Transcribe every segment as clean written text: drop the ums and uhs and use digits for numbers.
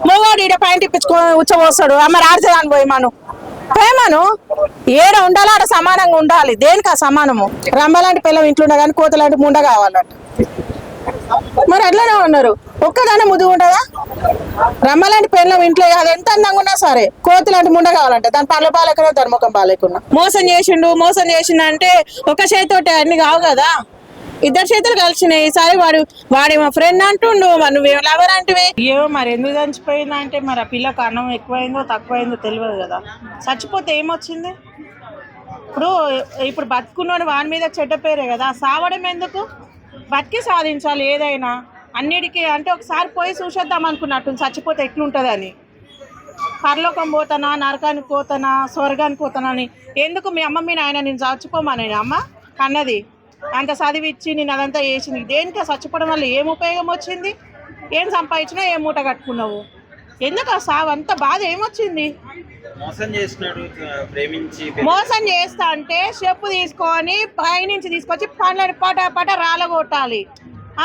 మొగోడు ఈడ పాయింట్ ఇప్పించుకో ఉచ్చబోస్తాడు. మరి ఆడదాని పోయి ప్రేమను ఏడ ఉండాలి ఆడ సమానంగా ఉండాలి. దేనికి ఆ సమానము? రంబలాంటి పిల్లలు ఇంట్లో ఉండ కానీ కోతలాంటి ముండ కావాలంట. మరి అట్లనే ఉన్నారు. ఒక్కదానే ముద్దు ఉంటుందా? రమ్మలాంటి పిల్లలు ఇంట్లో కాదు ఎంత అందంగా ఉన్నా సరే కోతులాంటి ముండ కావాలంట. దాని పళ్ళ పాలకున్నా దాని ముఖం పాలకున్నా మోసం చేసిండు అంటే ఒక చేతితోటి అన్ని కావు కదా, ఇద్దరు చేతులు కలిసినాయి. ఈసారి వాడి మా ఫ్రెండ్ అంటుండు, మరి నువ్వు లవర్ అంటివి. ఏమో మరి ఎందుకు చచ్చిపోయింది అంటే మరి ఆ పిల్లకి అన్నం ఎక్కువైందో తక్కువైందో తెలియదు కదా. చచ్చిపోతే ఏమొచ్చింది? ఇప్పుడు బతుకున్నాడు వాని మీద చెడ్డ పేరే కదా. సావడం ఎందుకు? బతికి సాధించాలి ఏదైనా అన్నిటికీ. అంటే ఒకసారి పోయి చూసేద్దాం అనుకున్నట్టు చచ్చిపోతే ఎట్లుంటుందని. పరలోకం పోతానా, నరకానికి పోతానా, స్వర్గానికి పోతానా అని ఎందుకు? మీ అమ్మ మీ నాయన నేను చచ్చిపోమని అమ్మ అన్నది. అంత చదివిచ్చి నేను అదంతా చేసింది దేనికి? చచ్చిపోవడం వల్ల ఏం ఉపయోగం వచ్చింది? ఏం సంపాదించినా ఏం మూట కట్టుకున్నావు? ఎందుకు ఆ సావు? అంత బాధ ఏమొచ్చింది? మోసం చేస్తా అంటే చెప్పు తీసుకొని పైనుంచి తీసుకొచ్చి పండ్లని పట రాలగొట్టాలి.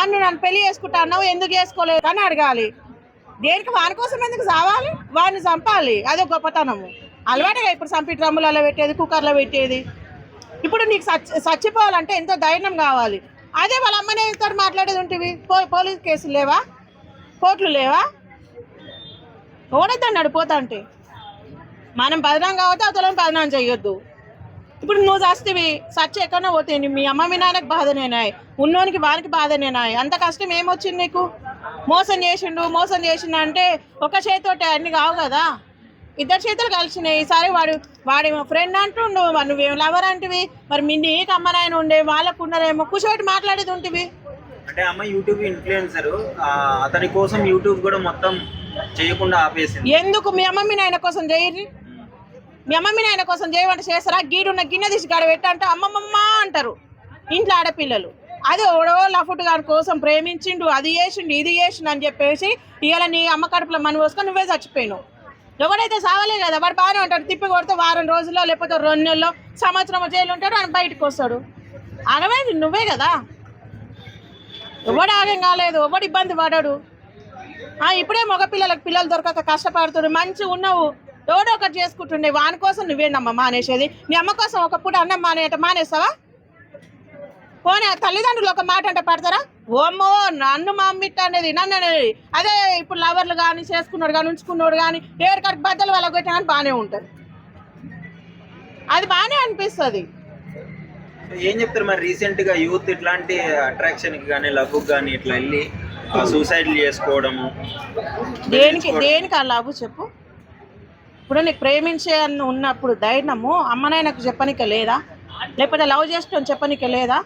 నువ్వు నన్ను పెళ్లి చేసుకుంటా అన్నావు, ఎందుకు చేసుకోలేదు అని అడగాలి. దేనికి? వాని కోసం ఎందుకు చావాలి? వాడిని చంపాలి. అదే గొప్పతనము. అలవాటుగా ఇప్పుడు చంపి డ్రమ్ములలో పెట్టేది, కుక్కర్లో పెట్టేది. ఇప్పుడు నీకు చచ్చిపోవాలంటే ఎంతో ధైర్యం కావాలి. అదే వాళ్ళ అమ్మనే ఇద్దరు మాట్లాడేది ఉంటుంది. పోలీస్ కేసులు లేవా? కోర్టులు లేవా? ఓడొద్దన్నాడు పోతా అంటే. మనం బదనాం కావద్దు, అవతలని బదనాం చేయొద్దు. ఇప్పుడు నువ్వు చస్తేవి సచ్చి ఎక్కడో పోతే మీ అమ్మ మీ నాన్నకి బాధనేనాయి, ఉన్నోనికి వానికి బాధనేనాయి. అంత కష్టం ఏమొచ్చింది నీకు? మోసం చేసిండు అంటే ఒక చేతితోటి అన్ని కావు కదా, ఇద్దరు చేతులు కలిసినాయి. ఈసారి వాడి మా ఫ్రెండ్ అంటుండు, మరి నువ్వేం లవర్ అంటివి. మరి మీ నీకు అమ్మనాయన ఉండే వాళ్ళకు ఉన్నారేమో కూర్చోబెట్టి మాట్లాడేది ఉంటివి. అంటే అమ్మ యూట్యూబ్ ఇన్ఫ్లుయెన్సర్, అతని కోసం యూట్యూబ్ కూడా మొత్తం చేయకుండా ఆపేసింది. ఎందుకు? మీ అమ్మ మీ నాయన కోసం చేయరు. మీ అమ్మ మీ నాయన కోసం చేయమంటే చేస్తారా? గీడున్న గిన్నె తీసి గాడ పెట్టంటే అమ్మమ్మ అంటారు ఇంట్లో ఆడపిల్లలు. అదే ఓడో లఫుట్ గారి కోసం ప్రేమించిండు, అది చేసిండు ఇది చేసిండు అని చెప్పేసి ఇవాళ నీ అమ్మ కడుపులో మని పోసుకొని నువ్వే చచ్చిపోయినావు. ఎవడైతే సావలే కదా వాడు బాగానే ఉంటాడు. తిప్పి కొడితే వారం రోజుల్లో లేకపోతే 2 నెలల్లో సంవత్సరం జైలు ఉంటాడు, ఆయన బయటకు వస్తాడు. ఆగమైంది నువ్వే కదా. ఎవడు ఆగం కాలేదు, ఎవడు ఇబ్బంది పడాడు. ఇప్పుడే మగపిల్లలకు పిల్లలు దొరకక కష్టపడుతుడు. మంచిగా ఉన్నావు, ఎవడో ఒకటి చేసుకుంటుండే. వాని కోసం నువ్వేనమ్మా మానేసేది? నీ అమ్మ కోసం ఒక పూట అన్నం మానేస్తావా? పోనీ తల్లిదండ్రులు ఒక మాట అంటే పడతారా? ఓమ్మో నన్ను మా అమ్మిట్ట అనేది నన్ను అనేది. అదే ఇప్పుడు లవర్లు కానీ చేసుకున్నాడు కానీ ఉంచుకున్నాడు కానీ ఏడు కడికి బద్దలు వాళ్ళకి పెట్టినా కానీ బాగానే ఉంటుంది. అది బాగానే అనిపిస్తుంది. ఏం చెప్తారు మరి? రీసెంట్ గా యూత్ ఇట్లాంటి అట్రాక్షన్ కి కానీ లవ్ కానీ ఇట్లా వెళ్ళి సూసైడ్ చేసుకోవడము దేనికి ఆ లవ్ చెప్పు? ఇప్పుడు నీకు ప్రేమించే అని ఉన్నప్పుడు ధైర్యము అమ్మనైనాకు చెప్పనిక లేదా? లేకపోతే లవ్ చేస్తాం చెప్పనిక లేదా?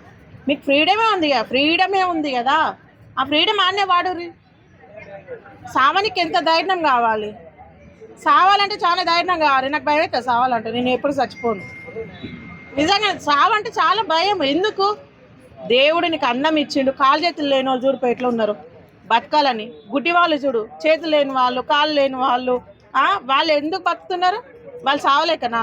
మీకు ఫ్రీడమే ఉంది కదా. ఆ ఫ్రీడమ్ ఆనే వాడు. సావనికి ఎంత ధైర్యం కావాలి? సావాలంటే చాలా ధైర్యం కావాలి. నాకు భయం అవుతుంది సావాలంటే. నేను ఎప్పుడు చచ్చిపోను. నిజంగా సావంటే చాలా భయం. ఎందుకు? దేవుడు నీకు అన్నం ఇచ్చిండు. కాలు చేతులు లేని వాళ్ళు చూడు ఎట్లా ఉన్నారు బతకాలని. గుడ్డి వాళ్ళు చూడు, చేతులు లేని వాళ్ళు, కాళ్ళు లేని వాళ్ళు, వాళ్ళు ఎందుకు బతుకుతున్నారు? వాళ్ళు సావలేకనా?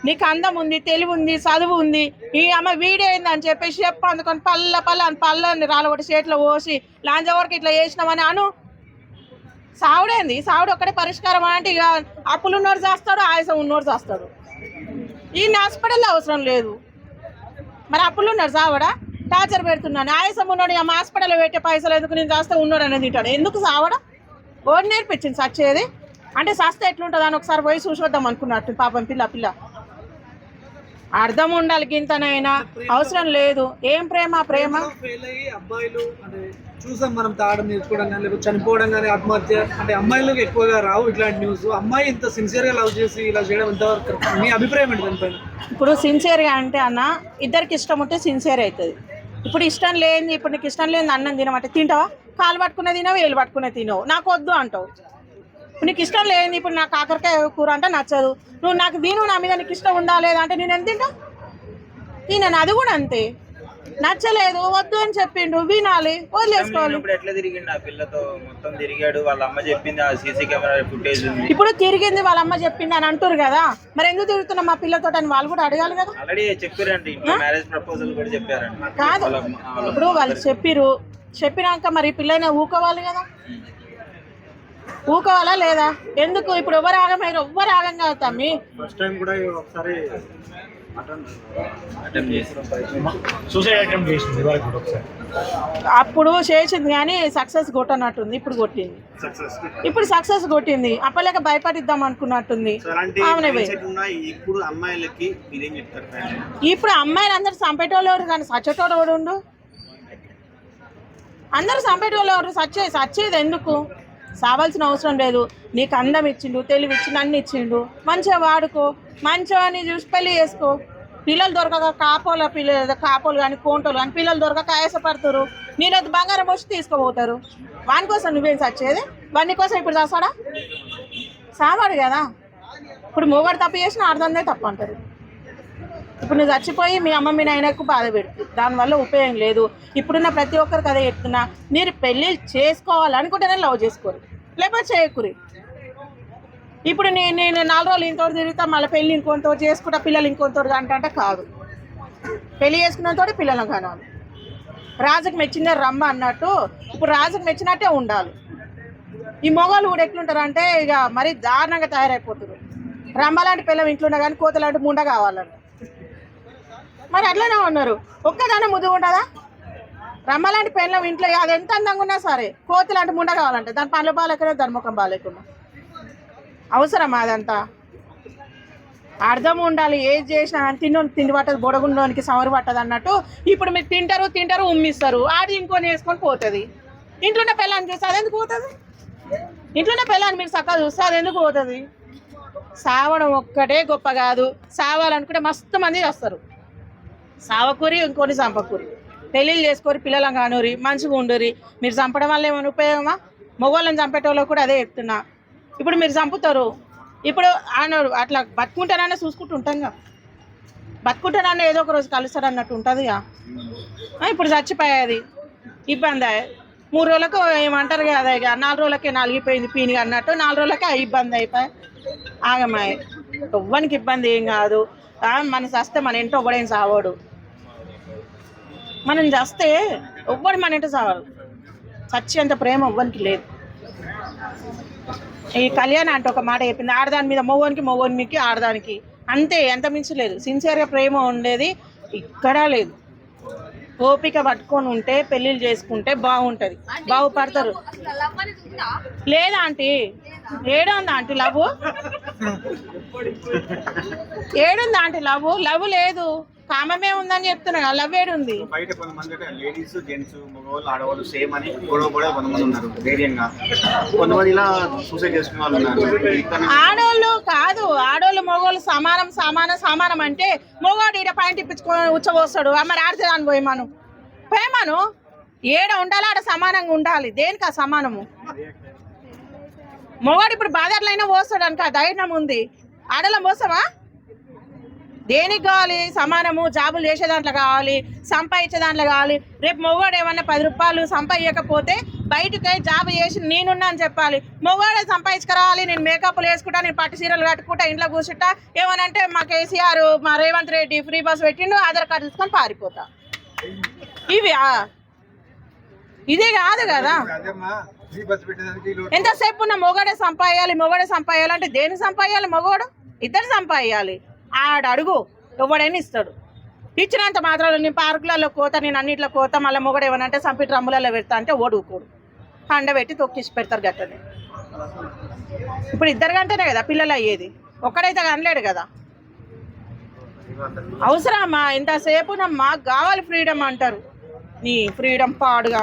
నీకు అందం ఉంది, తెలివి ఉంది, చదువు ఉంది. ఈ అమ్మ వీడేంది అని చెప్పేసి చెప్పు అందుకొని పళ్ళని రాలగొట్టి చేతిలో పోసి లాంజవరకు ఇట్లా చేసినామని సావుడేంది? సావుడు ఒక్కడే పరిష్కారం అంటే ఇక అప్పులు ఉన్నోడు చేస్తాడు, ఆయాసం ఉన్నోడు చేస్తాడు. ఈ హాస్పిటల్లో అవసరం లేదు. మరి అప్పులు ఉన్నాడు సావడా? టార్చర్ పెడుతున్నాను. ఆయాసం ఉన్నాడు అమ్మ హాస్పిటల్లో పెట్టే పైసలు ఎందుకు? నేను చేస్తే ఉన్నాడు అనేది తింటాడు. ఎందుకు సావడా? ఓడి నేర్పించింది సచ్చేది అంటే. సస్తే ఎట్లుంటుంది అని ఒకసారి పోయి చూసొద్దాం అనుకున్నట్టు. పాపం పిల్ల అర్థం ఉండాలి. గింతనైనా అవసరం లేదు. ఏం ప్రేమ అబ్బాయిలు అంటే చూసాం మనం, తాగడం నేర్చుకోవడం కానీ లేకపోతే చనిపోవడం కానీ ఆత్మహత్య అంటే అమ్మాయిలకు ఎక్కువగా రావు ఇట్లాంటి న్యూస్. అమ్మాయి ఇంత సిన్సియర్గా లవ్ చేసి ఇలా చేయడం ఎంతవరకు? మీ అభిప్రాయం ఏంటి దానిపైన? ఇప్పుడు సిన్సియర్గా అంటే అన్న ఇద్దరికి ఇష్టం ఉంటే సిన్సియర్ అవుతుంది. ఇప్పుడు ఇష్టం లేని, ఇప్పుడు నీకు ఇష్టం లేని అన్నం తినమంటే తింటావా? కాలు పట్టుకునే తినవు, ఏళ్ళు పట్టుకునే తినవు. నాకు వద్దు అంటావు. నీకు ఇష్టం లేని, ఇప్పుడు నాకు కాకరకాయ కూర అంటే నచ్చదు, నువ్వు నాకు తిను, నా మీద నీకు ఇష్టం ఉందా లేదా అంటే నేను ఎంత తినను. అది కూడా అంతే. నచ్చలేదు వద్దు అని చెప్పిండు, వినాలి, వదిలేసుకోవాలి. ఇప్పుడు తిరిగింది వాళ్ళ అమ్మ చెప్పింది అని అంటారు కదా, మరి ఎందుకు తిరుగుతున్నా మా పిల్లతో అని వాళ్ళు కూడా అడగాలి కదా. కాదు ఇప్పుడు వాళ్ళు చెప్పినాక మరి పిల్లైనా ఊకోవాలి కదా. ఊకోవాలా లేదా? ఎందుకు ఇప్పుడు ఎవరు ఆగమైనా ఎవ్వరు ఆగం కాదు తమ్మి. ఫస్ట్ టైం కూడా ఒకసారి సూసైడ్ అటెంప్ట్ చేసింది ఇవాళ కూడా ఒకసారి. అప్పుడు చేసింది కానీ సక్సెస్ కొట్టనట్టుంది. ఇప్పుడు కొట్టింది, ఇప్పుడు సక్సెస్ కొట్టింది. అప్పలేక భయపడిద్దాం అనుకున్నట్టుంది. ఇప్పుడు అమ్మాయిలకి మీరేం చెప్తారు? ఇప్పుడు అమ్మాయిలు అందరు చంపేటోళ్ళు కానీ సచ్చేటోడు ఉండు. అందరూ చంపేటోళ్ళు సచ్చేది ఎందుకు? సావాల్సిన అవసరం లేదు. నీకు అందం ఇచ్చిండు, తెలివి ఇచ్చిండు, అన్ని ఇచ్చిండు. మంచిగా వాడుకో, మంచిగా నీ చూసి పెళ్లి చేసుకో. పిల్లలు దొరకక కాపోలు కానీ కోంటోలు కానీ పిల్లలు దొరకక ఆయాసపడతారు. నీళ్ళొద్దు బంగారం వచ్చి తీసుకుపోతారు. వాని కోసం నువ్వేం సచ్చేది? వాని కోసం ఇప్పుడు చేస్తాడా? సావాడు కదా. ఇప్పుడు మొగాడు తప్పు చేసినా అర్థందే తప్పు అంటారు. ఇప్పుడు నువ్వు చచ్చిపోయి మీ అమ్మ మీ నాయనకు బాధ పెడుతుంది. దానివల్ల ఉపయోగం లేదు. ఇప్పుడున్న ప్రతి ఒక్కరికి అదే చెప్తున్నా, మీరు పెళ్ళి చేసుకోవాలనుకుంటేనే లవ్ చేసుకోరు, లేకపోతే చేయకురి. ఇప్పుడు నేను 4 రోజులు ఇంకోటి తిరుగుతా, మళ్ళీ పెళ్ళి ఇంకొంతో చేసుకుంటా, పిల్లలు ఇంకొంతో అంటే కాదు. పెళ్ళి చేసుకున్నంతో పిల్లలను కానాలి. రాజుకు మెచ్చిందే రమ్మ అన్నట్టు ఇప్పుడు రాజుకు మెచ్చినట్టే ఉండాలి. ఈ మొగోళ్ళు కూడా ఎట్లుంటారు అంటే ఇక మరీ దారుణంగా తయారైపోతారు. రమ్మ లాంటి పిల్లలు ఇంట్లో ఉన్నా కానీ కోత లాంటి ముండ కావాలంట. మరి అట్లనే ఉన్నారు. ఒక్కదానే ముద్దు ఉంటుందా? రమ్మ లాంటి పెళ్ళం ఇంట్లో అది ఎంత అందంగా ఉన్నా సరే కోతి లాంటి ముండ కావాలంటే దాని పనులు బాగాలేకుండా దాని ముఖం బాగాలేకుండా అవసరం. అదంతా అర్థం ఉండాలి. ఏది చేసినా తిండి పట్టదు, బొడగుండోనికి సమరు పట్టదు అన్నట్టు. ఇప్పుడు మీరు తింటారు ఉమ్మిస్తారు, ఆడి ఇంకొని వేసుకొని పోతుంది. ఇంట్లోనే పిల్లని చూస్తే అది ఎందుకు పోతుంది? ఇంట్లోనే పిల్లని మీరు చక్కగా చూస్తే అది ఎందుకు పోతుంది? సావడం ఒక్కటే గొప్ప కాదు. సావాలనుకుంటే మస్తు మంది వస్తారు. సావకూరి ఇంకొని చంపకూరి. పెళ్ళిళ్ళు చేసుకోరి, పిల్లలను కానూరి, మంచిగా ఉండూరి. మీరు చంపడం వల్ల ఏమైనా ఉపయోగమా? మొగోళ్ళని చంపేటోళ్ళకి కూడా అదే చెప్తున్నా. ఇప్పుడు మీరు చంపుతారు. ఇప్పుడు ఆయన అట్లా బతుకుంటానన్నా చూసుకుంటూ ఉంటాంగా. బతుకుంటానన్నా ఏదో ఒక రోజు కలుస్తాడు అన్నట్టు ఉంటుందిగా. ఇప్పుడు చచ్చిపోయేది ఇబ్బంది. 3 రోజులకు ఏమంటారు కదా, ఇక 4 రోజులకే నలిగిపోయింది పీనిగా అన్నట్టు 4 రోజులకే ఇబ్బంది అయిపోయి ఆగమాయి. ఎవ్వనికి ఇబ్బంది ఏం కాదు. మనం చస్తే మన ఇంట్లో ఎవ్వడేం సావాడు. మనం చస్తే ఎవ్వడు మన ఇంట్లో సావాడు. చచ్చేంత ప్రేమ ఎవ్వనికి లేదు. ఈ కళ్యాణ్ అంటే ఒక మాట చెప్పింది, ఆడదాని మీద మొగోనికి ఆడదానికి అంతే, ఎంత మించి లేదు. సిన్సియర్గా ప్రేమ ఉండేది ఇక్కడా లేదు. ఓపిక పట్టుకొని ఉంటే పెళ్ళిళ్ళు చేసుకుంటే బాగుంటుంది, బాగుపడతారు. లేదా ఆంటీ? ఏడుందా ఆంటీ లవ్? ఏడుందా ఆంటీ లవ్? లవ్ లేదు, కామమే ఉందని చెప్తున్నా. లవ్ ఏడుంది? బయట కొంతమంది లేడీస్ జెంట్స్ మగవాళ్ళు ఆడవాళ్ళు సేమ్ అని గొడవ కొంతమంది ఉన్నారు ధైర్యంగా. కొంతమంది ఇలా సూసైడ్ చేసుకునే వాళ్ళు ఉన్నారు. ఆడోళ్ళు కాదు, ఆడోళ్ళు మగవాళ్ళు సమానం అంటే మగవాడు ఈడ పాయింట్ ఇప్పించుకొని ఉచ్చబోస్తాడు. మరి ఆడదాని పోయమను ఏడ ఉండాలి, ఆడ సమానంగా ఉండాలి. దేనికి ఆ సమానము? మొగాడు ఇప్పుడు బాధర్లైనా పోస్తాడు అనుక ధైర్యం ఉంది. ఆడలో మోసమా? దేనికి కావాలి? సమానము. జాబులు చేసే దాంట్లో కావాలి, సంపాదించే దాంట్లో కావాలి. రేపు మొగాడు ఏమన్నా 10 రూపాయలు సంపాదించకపోతే బయటకి జాబ్ చేసి నేనున్నా అని చెప్పాలి. మొగాడే సంపాదించుకురావాలి. నేను మేకప్లు వేసుకుంటా, నేను పట్టు చీరలు కట్టుకుంటా, ఇంట్లో కూర్చుంటా. ఏమనంటే మా కేసీఆర్, మా రేవంత్ రెడ్డి ఫ్రీ బస్ పెట్టిండు, ఆధార్ కార్డు తీసుకొని పారిపోతా. ఇవి ఇదే కాదు కదా. ఎంతసేపు ఉన్న మొగడే సంపాదించాలి అంటే దేనికి సంపాదించాలి? మగవాడు ఇద్దరు సంపాదించాలి. ఆడ అడుగు ఎవడైనా ఇస్తాడు. ఇచ్చినంత మాత్రం నేను పార్కులలో కోతా, నేను అన్నింటిలో కోతా, మళ్ళీ మొగడు ఏమనంటే సంపి డ్రమ్ములలో పెడతా అంటే ఓడుకోడు. పండబెట్టి తొక్కిసి పెడతారు గట్టనే. ఇప్పుడు 2 గంటనే కదా పిల్లలు అయ్యేది, ఒక్కడైతే అనలేడు కదా. అవసరమా ఇంతసేపు? మాకు కావాలి ఫ్రీడమ్ అంటారు. నీ ఫ్రీడమ్ పాడుగా.